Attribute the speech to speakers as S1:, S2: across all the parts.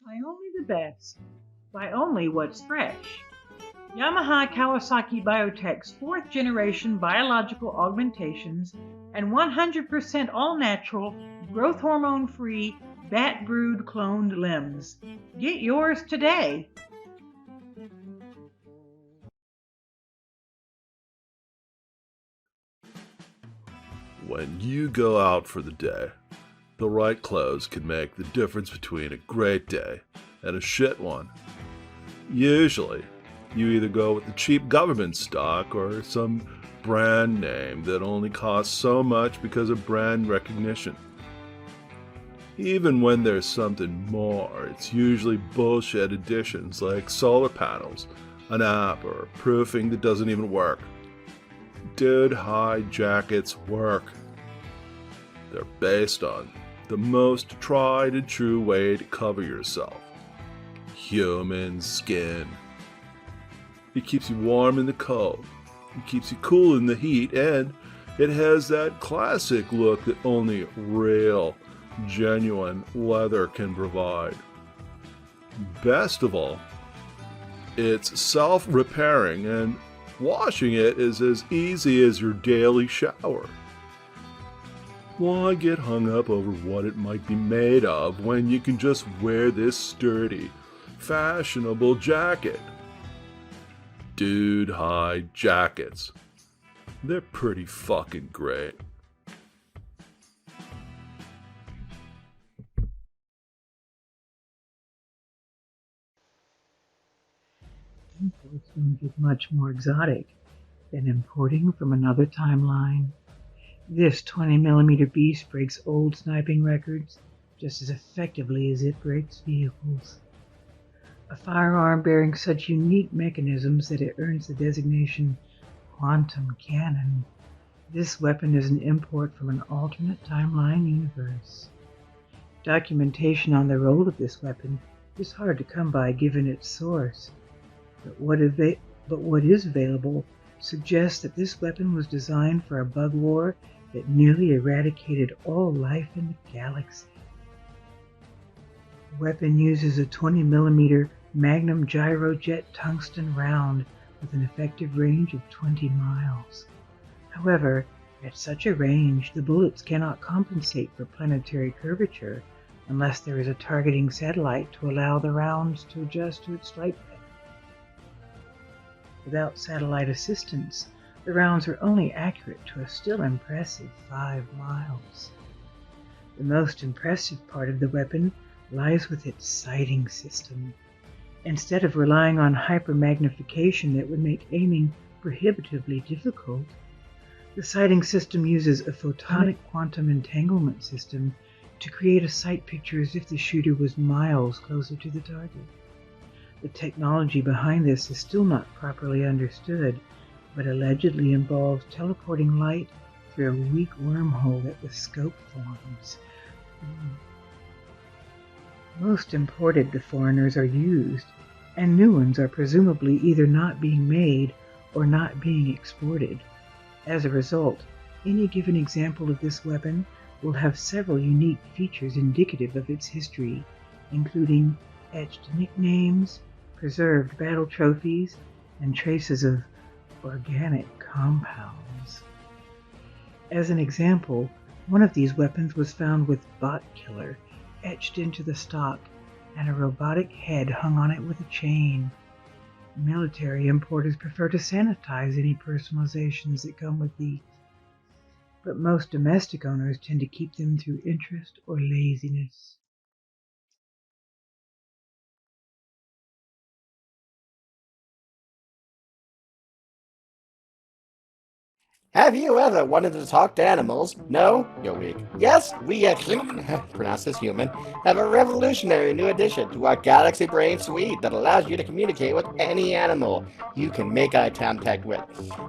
S1: Buy only the best. Buy only what's fresh. Yamaha Kawasaki Biotech's fourth generation biological augmentations and 100% all natural, growth hormone free, bat brood cloned limbs. Get yours today.
S2: When you go out for the day, the right clothes can make the difference between a great day and a shit one. Usually, you either go with the cheap government stock or some brand name that only costs so much because of brand recognition. Even when there's something more, it's usually bullshit additions like solar panels, an app, or proofing that doesn't even work. Dude high jackets work. They're based on the most tried and true way to cover yourself. Human skin. It keeps you warm in the cold. It keeps you cool in the heat, and it has that classic look that only real, genuine leather can provide. Best of all, it's self-repairing, and washing it is as easy as your daily shower. Why get hung up over what it might be made of when you can just wear this sturdy, fashionable jacket? Dude high jackets. They're pretty fucking great.
S1: Imports don't get much more exotic than importing from another timeline. This 20mm beast breaks old sniping records just as effectively as it breaks vehicles. A firearm bearing such unique mechanisms that it earns the designation quantum cannon. This weapon is an import from an alternate timeline universe. Documentation on the role of this weapon is hard to come by given its source, but what is available suggests that this weapon was designed for a bug war that nearly eradicated all life in the galaxy. The weapon uses a 20mm Magnum gyrojet tungsten round with an effective range of 20 miles. However, at such a range, the bullets cannot compensate for planetary curvature unless there is a targeting satellite to allow the rounds to adjust to its flight path. Without satellite assistance, the rounds are only accurate to a still impressive 5 miles. The most impressive part of the weapon lies with its sighting system. Instead of relying on hypermagnification that would make aiming prohibitively difficult, the sighting system uses a photonic quantum entanglement system to create a sight picture as if the shooter was miles closer to the target. The technology behind this is still not properly understood, but allegedly involves teleporting light through a weak wormhole that the scope forms. Most imported foreigners are used, and new ones are presumably either not being made or not being exported. As a result, any given example of this weapon will have several unique features indicative of its history, including etched nicknames, preserved battle trophies, and traces of organic compounds. As an example, one of these weapons was found with Bot Killer etched into the stock and a robotic head hung on it with a chain. Military importers prefer to sanitize any personalizations that come with these, but most domestic owners tend to keep them through interest or laziness.
S3: Have you ever wanted to talk to animals? No? You're weak. Yes, we at Human, pronounced as human, have a revolutionary new addition to our Galaxy Brain suite that allows you to communicate with any animal you can make eye contact with.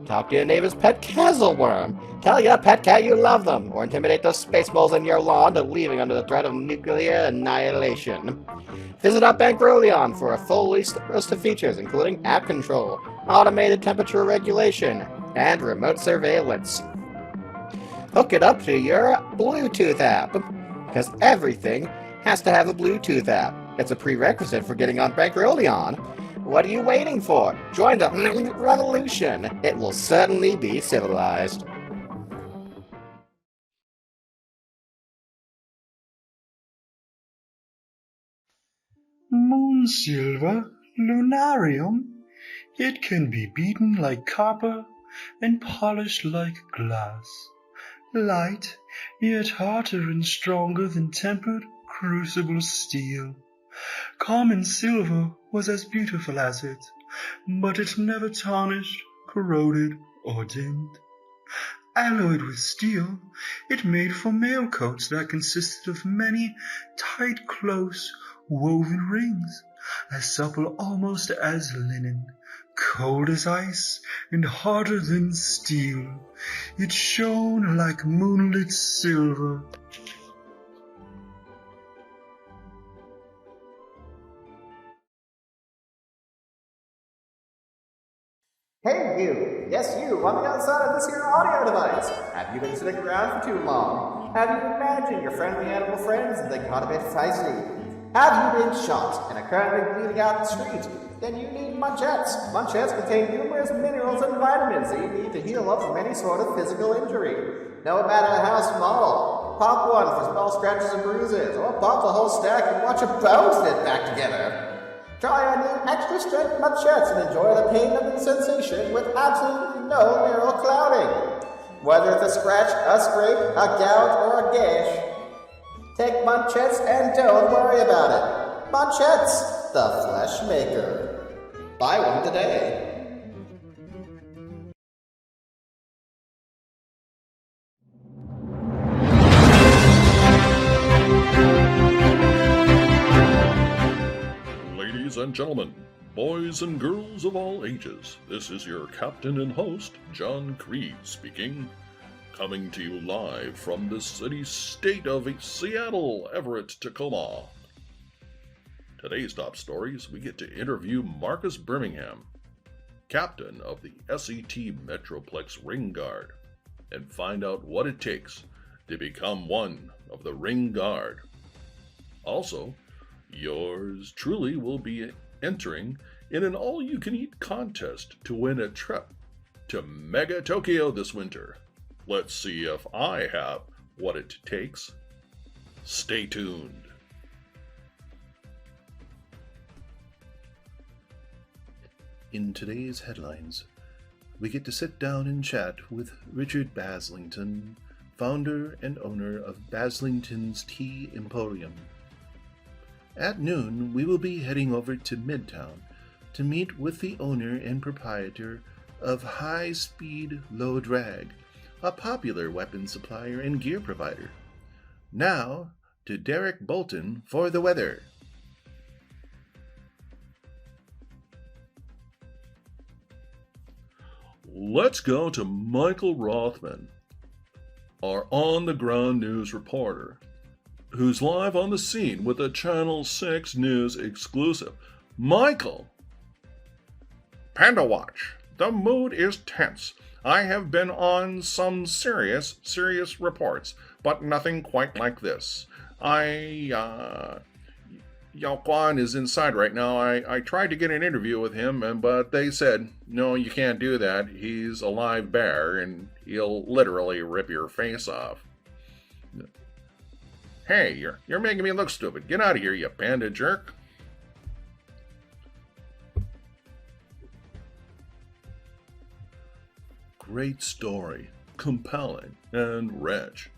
S3: Talk to your neighbor's pet Cazzleworm. Tell your pet cat you love them, or intimidate those spaceballs in your lawn to leaving under the threat of nuclear annihilation. Visit our Bankrolion for a full list of features, including app control, automated temperature regulation, and remote surveillance. Hook it up to your Bluetooth app, because everything has to have a Bluetooth app. It's a prerequisite for getting on Bankrolion. What are you waiting for? Join the revolution. It will certainly be civilized.
S4: Moonsilver lunarium. It can be beaten like copper and polished like glass. Light, yet hotter and stronger than tempered, crucible steel. Common silver was as beautiful as it, but it never tarnished, corroded, or dimmed. Alloyed with steel, it made for mail coats that consisted of many tight, close, woven rings, as supple almost as linen, cold as ice, and harder than steel. It shone like moonlit silver.
S3: Hey you! Yes you, on the other side of this here audio device! Have you been sitting around for too long? Have you imagined your friendly animal friends and they got a bit feisty? Have you been shot and are currently bleeding out the street? Then you need Munchettes. Munchettes contain numerous minerals and vitamins that you need to heal up from any sort of physical injury. No matter how small. Pop one for small scratches and bruises, or pop the whole stack and watch your bones knit back together. Try our new extra strength Munchettes and enjoy the pain-numbing sensation with absolutely no neural clouding. Whether it's a scratch, a scrape, a gouge, or a gash, take Munchettes and don't worry about it. Munchettes, the flesh maker. Buy one today.
S2: Ladies and gentlemen, boys and girls of all ages, this is your captain and host, John Creed speaking, coming to you live from the city-state of Seattle, Everett, Tacoma. Today's top stories, we get to interview Marcus Birmingham, captain of the SET Metroplex Ring Guard, and find out what it takes to become one of the Ring Guard. Also, yours truly will be entering in an all-you-can-eat contest to win a trip to Mega Tokyo this winter. Let's see if I have what it takes. Stay tuned. In today's headlines, we get to sit down and chat with Richard Baslington, founder and owner of Baslington's Tea Emporium. At noon, we will be heading over to Midtown to meet with the owner and proprietor of High Speed Low Drag, a popular weapon supplier and gear provider. Now, to Derek Bolton for the weather. Let's go to Michael Rothman, our on-the-ground news reporter, who's live on the scene with a Channel 6 News exclusive. Michael! Panda Watch, the mood is tense. I have been on some serious reports, but nothing quite like this. Yao Guan is inside right now. I tried to get an interview with him, but they said, no, you can't do that. He's a live bear, and he'll literally rip your face off. Hey, you're making me look stupid. Get out of here, you panda jerk. Great story, compelling, and rich.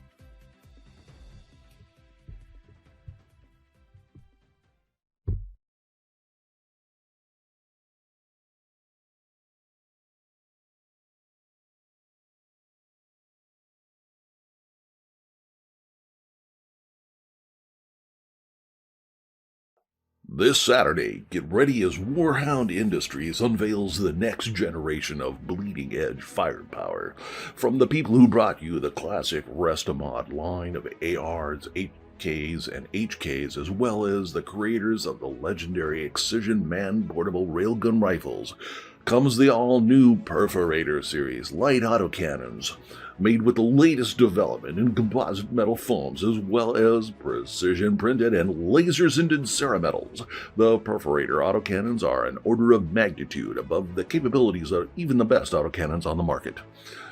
S2: This Saturday, get ready as Warhound Industries unveils the next generation of bleeding-edge firepower. From the people who brought you the classic Restamod line of ARs, HKs, and HKs, as well as the creators of the legendary Excision man-portable railgun rifles, comes the all-new Perforator series light autocannons, made with the latest development in composite metal foams as well as precision-printed and laser-sintered cerametals. The Perforator autocannons are an order of magnitude above the capabilities of even the best autocannons on the market.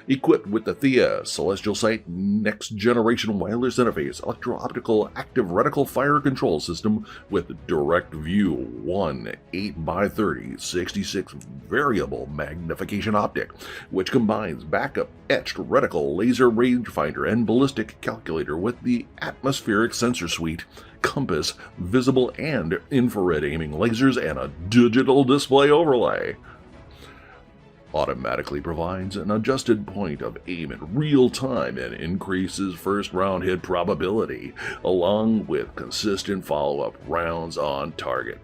S2: Equipped with the Thea Celestial Sight next-generation wireless interface, electro-optical active reticle fire control system with direct view 1 8x30 66 variable magnification optic, which combines backup etched reticle laser rangefinder and ballistic calculator with the atmospheric sensor suite, compass, visible and infrared aiming lasers, and a digital display overlay. Automatically provides an adjusted point of aim in real time and increases first round hit probability, along with consistent follow-up rounds on target.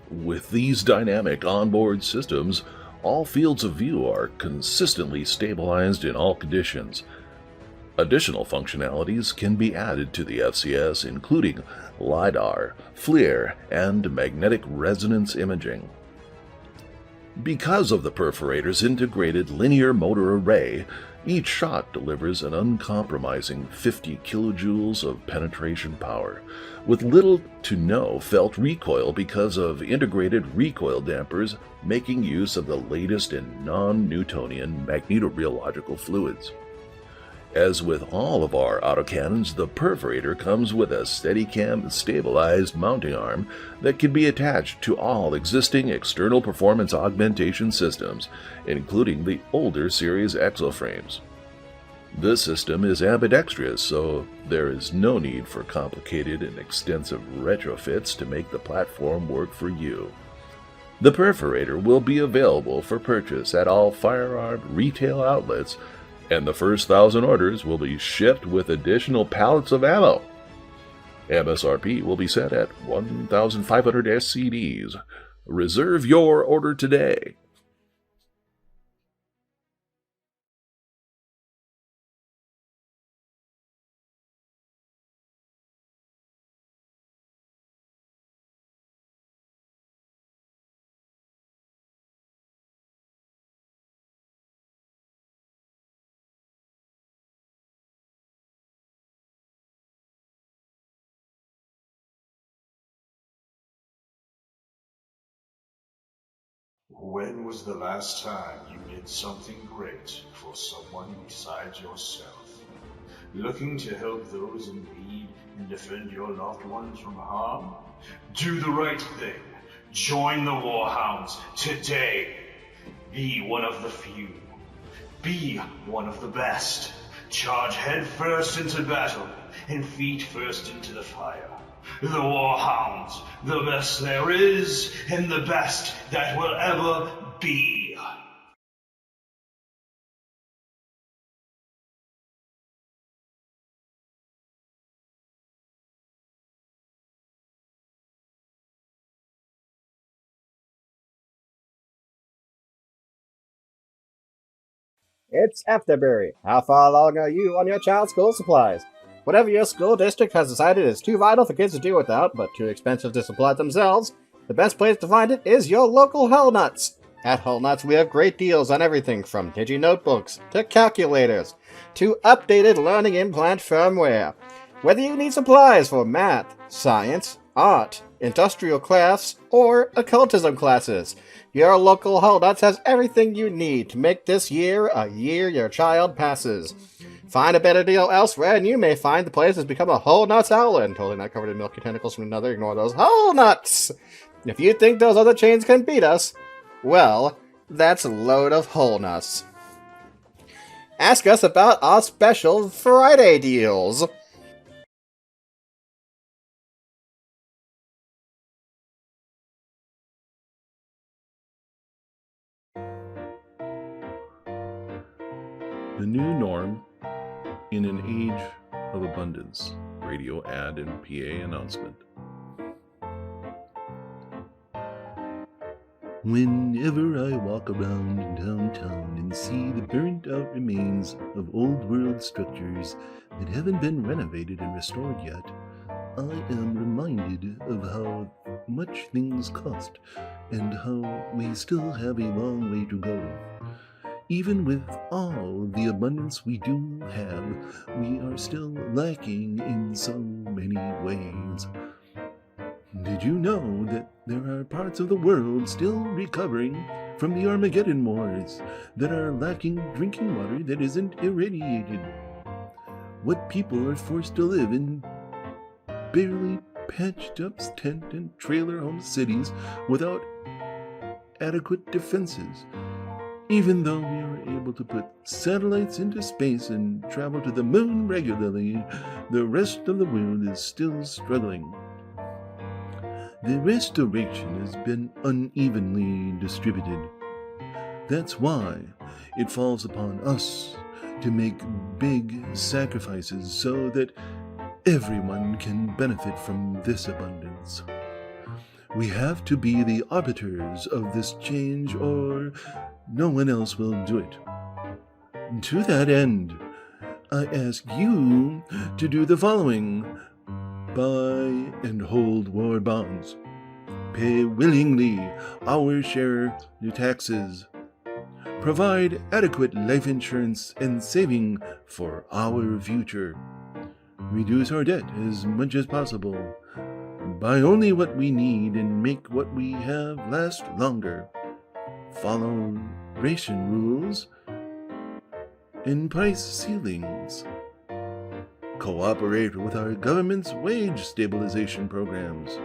S2: With these dynamic onboard systems, all fields of view are consistently stabilized in all conditions. Additional functionalities can be added to the FCS, including LiDAR, FLIR, and magnetic resonance imaging. Because of the Perforator's integrated linear motor array, each shot delivers an uncompromising 50 kilojoules of penetration power, with little to no felt recoil because of integrated recoil dampers making use of the latest in non-Newtonian magnetorheological fluids. As with all of our autocannons, the Perforator comes with a Steadicam stabilized mounting arm that can be attached to all existing external performance augmentation systems, including the older series exoframes. This system is ambidextrous, so there is no need for complicated and extensive retrofits to make the platform work for you. The Perforator will be available for purchase at all firearm retail outlets, and the first 1,000 orders will be shipped with additional pallets of ammo. MSRP will be set at 1,500 SCDs. Reserve your order today.
S4: When was the last time you did something great for someone besides yourself? Looking to help those in need and defend your loved ones from harm? Do the right thing. Join the Warhounds today. Be one of the few. Be one of the best. Charge head first into battle and feet first into the fire. The Warhounds, the best there is, and the best that will ever be.
S3: It's Afterbury. How far along are you on your child's school supplies? Whatever your school district has decided is too vital for kids to do without, but too expensive to supply themselves, the best place to find it is your local Hellnuts. At Hellnuts, we have great deals on everything from digi notebooks to calculators to updated learning implant firmware. Whether you need supplies for math, science, art, industrial crafts, or occultism classes, your local Hellnuts has everything you need to make this year a year your child passes. Find a better deal elsewhere, and you may find the place has become a whole nuts island, totally not covered in milky tentacles from another. Ignore those whole nuts. If you think those other chains can beat us, well, that's a load of whole nuts. Ask us about our special Friday deals.
S2: The new norm in an age of abundance. Radio ad and PA announcement. Whenever I walk around in downtown and see the burnt out remains of old world structures that haven't been renovated and restored yet, I am reminded of how much things cost and how we still have a long way to go. Even with all the abundance we do have, we are still lacking in so many ways. Did you know that there are parts of the world still recovering from the Armageddon Wars that are lacking drinking water that isn't irradiated? What people are forced to live in barely patched up tent and trailer home cities without adequate defenses. Even though we are able to put satellites into space and travel to the moon regularly, the rest of the world is still struggling. The restoration has been unevenly distributed. That's why it falls upon us to make big sacrifices so that everyone can benefit from this abundance. We have to be the arbiters of this change, or no one else will do it. To that end, I ask you to do the following. Buy and hold war bonds. Pay willingly our share of taxes. Provide adequate life insurance and saving for our future. Reduce our debt as much as possible. Buy only what we need and make what we have last longer. Follow ration rules and price ceilings. Cooperate with our government's wage stabilization programs.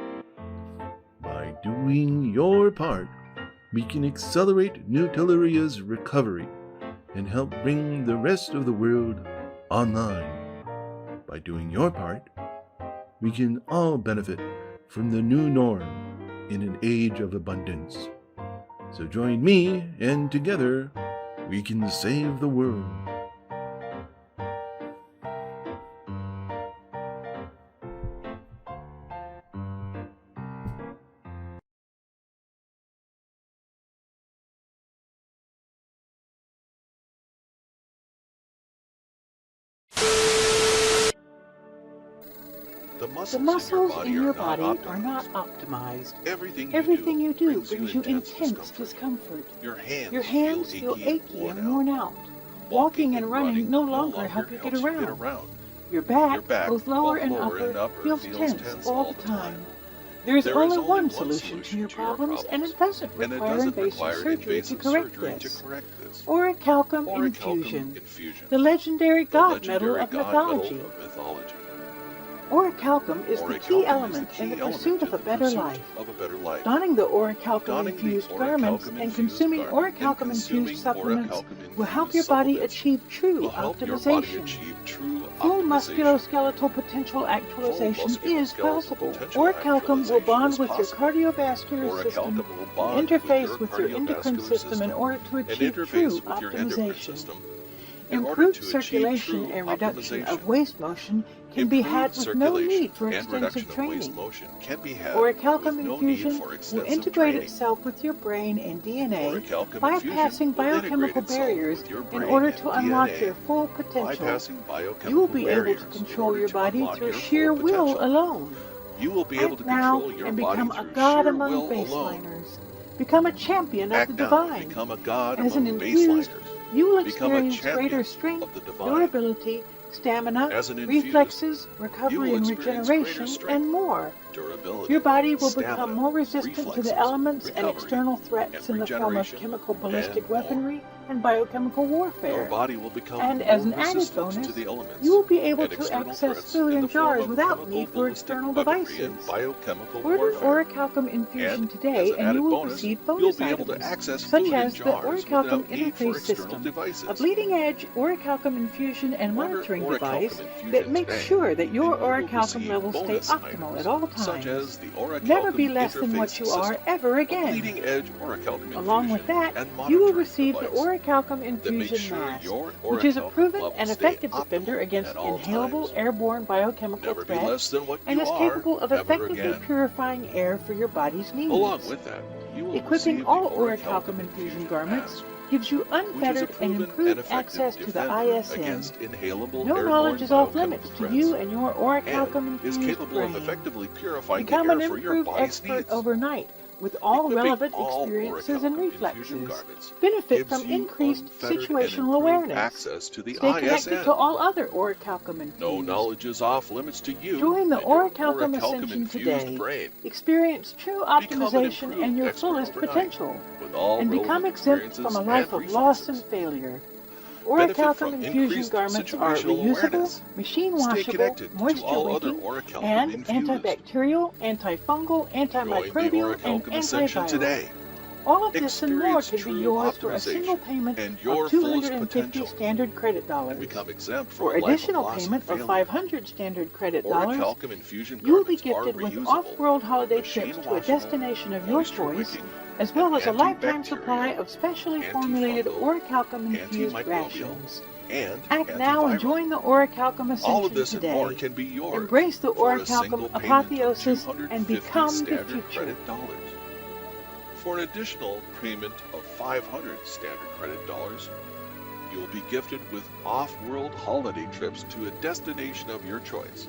S2: By doing your part, we can accelerate New Telluria's recovery and help bring the rest of the world online. By doing your part, we can all benefit from the new norm in an age of abundance. So join me, and together we can save the world.
S5: The muscles in your body are not optimized. Everything you do brings you intense discomfort. Your hands feel achy and worn out. Walking and running no longer help you get around. Your back, both lower and upper, feels tense all the time. There is only one solution to your problems, and it doesn't require invasive surgery to correct this. Or a calcum infusion, the legendary god metal of mythology. Or a Orichalcum is the key element in the pursuit of a better life. Donning the orichalcum-infused garments and consuming orichalcum-infused supplements will help your body achieve true optimization. Full musculoskeletal potential actualization is possible. Orichalcum will bond with your cardiovascular system and interface with your endocrine system in order to achieve true optimization. Improved circulation and reduction of waste motion can be had with no need for extensive training. Orichalcum infusion will integrate itself with your brain and DNA, bypassing biochemical barriers in order to unlock your full potential. You will be able to control your body through sheer will alone. Act now and become a god among baseliners. Become a champion of the divine. As an infused, you will experience greater strength, durability, stamina, reflexes, recovery and regeneration, and more. Your body will become more resistant to the elements and external threats in the form of chemical ballistic weaponry and biochemical warfare. And as an added bonus, you will be able to access food in jars without need for external devices. Order orichalcum infusion today and you will receive bonus items, such as the orichalcum interface system, a bleeding-edge orichalcum infusion and monitoring device that makes sure that your orichalcum levels stay optimal at all times. Never be less than what you are ever again. Along with that, you will receive the orichalcum infusion mask, which is a proven and effective defender against inhalable airborne biochemical threats and is capable of effectively purifying air for your body's needs. Equipping all orichalcum infusion garments gives you unfettered and improved access to the ISM. No knowledge is off limits to you and your orichalcum-infused brain. Become an improved expert overnight with all relevant experiences and reflexes. Benefit from increased situational awareness. Stay connected to all other orichalcum infused.
S6: No knowledge is off limits to you.
S5: Join the orichalcum ascension today. Experience true optimization and your fullest potential. And become exempt from a life of loss and failure. Orichalcum infusion garments are reusable, machine washable, moisture wicking, and antibacterial, antifungal, antimicrobial, and antiviral. All of this and more can be yours for a single payment of 250 standard credit dollars. For additional payment of 500 standard credit dollars, you will be gifted with off-world holiday trips to a destination of your choice, as well as a lifetime supply of specially formulated orichalcum-infused rations. Act now and join the orichalcum ascension today. Embrace the orichalcum apotheosis and become the future.
S6: For an additional payment of 500 standard credit dollars, you will be gifted with off-world holiday trips to a destination of your choice,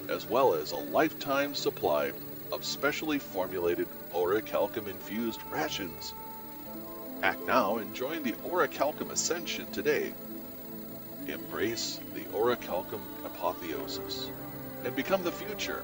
S6: as well as a lifetime supply of specially formulated orichalcum-infused rations. Act now and join the orichalcum ascension today. Embrace the orichalcum apotheosis and become the future.